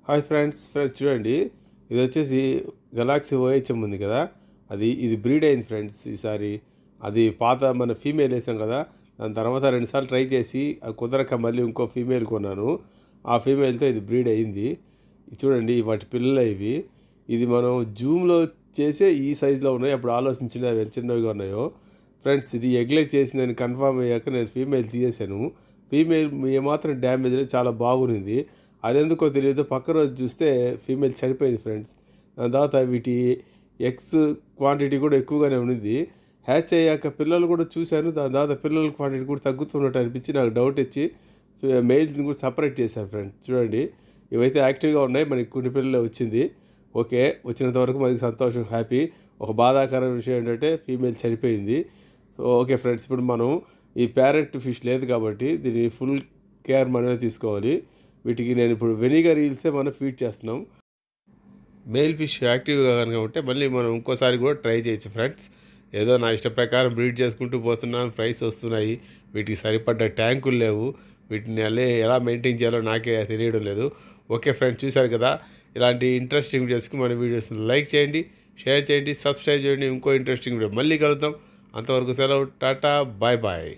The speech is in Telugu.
హాయ్ ఫ్రెండ్స్ చూడండి. ఇది వచ్చేసి గెలాక్సీ ఓహెచ్ఎం ఉంది కదా, ఇది బ్రీడ్ అయింది ఫ్రెండ్స్ ఈసారి. అది పాత మన ఫీమేల్ వేసాం కదా, దాని తర్వాత 2 సార్లు ట్రై చేసి అది కుదరక మళ్ళీ ఇంకో ఫీమేల్ కొన్నాను. ఆ ఫీమేల్తో ఇది బ్రీడ్ అయింది. చూడండి వాటి పిల్లలు ఇవి. ఇది మనం జూమ్లో చేసే ఈ సైజులో ఉన్నాయి. అప్పుడు ఆలోచించిన అవి ఎంత చిన్నవిగా ఉన్నాయో ఫ్రెండ్స్. ఇది ఎగ్లెక్ చేసిందని కన్ఫామ్ అయ్యాక నేను ఫీమేల్ తీసేసాను. ఫీమేల్ ఏమాత్రం డ్యామేజ్ లేదు, చాలా బాగుంది. అదెందుకో తెలియదు, పక్క రోజు చూస్తే ఫీమేల్ చనిపోయింది ఫ్రెండ్స్. దాని తర్వాత వీటి ఎగ్స్ క్వాంటిటీ కూడా ఎక్కువగానే ఉన్నింది. హ్యాచ్ అయ్యాక పిల్లలు కూడా చూశాను, దాని తర్వాత పిల్లల క్వాంటిటీ కూడా తగ్గుతున్నట్టు అనిపించి నాకు డౌట్ వచ్చి మెయిల్స్ని కూడా సపరేట్ చేశాను ఫ్రెండ్స్. చూడండి, ఇవైతే యాక్టివ్గా ఉన్నాయి. మనకి కొన్ని పిల్లలే వచ్చింది. ఓకే, వచ్చినంత వరకు మనకి సంతోషం, హ్యాపీ. ఒక బాధాకరమైన విషయం ఏంటంటే ఫీమేల్ చనిపోయింది. ఓకే ఫ్రెండ్స్, ఇప్పుడు మనం ఈ పేరెంట్ ఫిష్ లేదు కాబట్టి దీన్ని ఫుల్ కేర్ మనమే తీసుకోవాలి. వీటికి నేను ఇప్పుడు వెనిగర్ ఈల్సే మనం ఫీడ్ చేస్తున్నాం. మేల్ ఫిష్ యాక్టివ్గా కనుక ఉంటే మళ్ళీ మనం ఇంకోసారి కూడా ట్రై చేయొచ్చు ఫ్రెండ్స్. ఏదో నా ఇష్ట ప్రకారం బ్రీడ్ చేసుకుంటూ పోతున్నాను, ప్రైస్ వస్తున్నాయి. వీటికి సరిపడ్డ ట్యాంకులు లేవు. వీటిని ఎలా మెయింటైన్ చేయాలో నాకే తెలియడం లేదు. ఓకే ఫ్రెండ్స్, చూశారు కదా, ఇలాంటి ఇంట్రెస్టింగ్ వీడియోస్కి మన వీడియోస్ని లైక్ చేయండి, షేర్ చేయండి, సబ్స్క్రైబ్ చేయండి. ఇంకో ఇంట్రెస్టింగ్ వీడియో మళ్ళీ కలుద్దాం. అంతవరకు సెలవు, టాటా, బాయ్ బాయ్.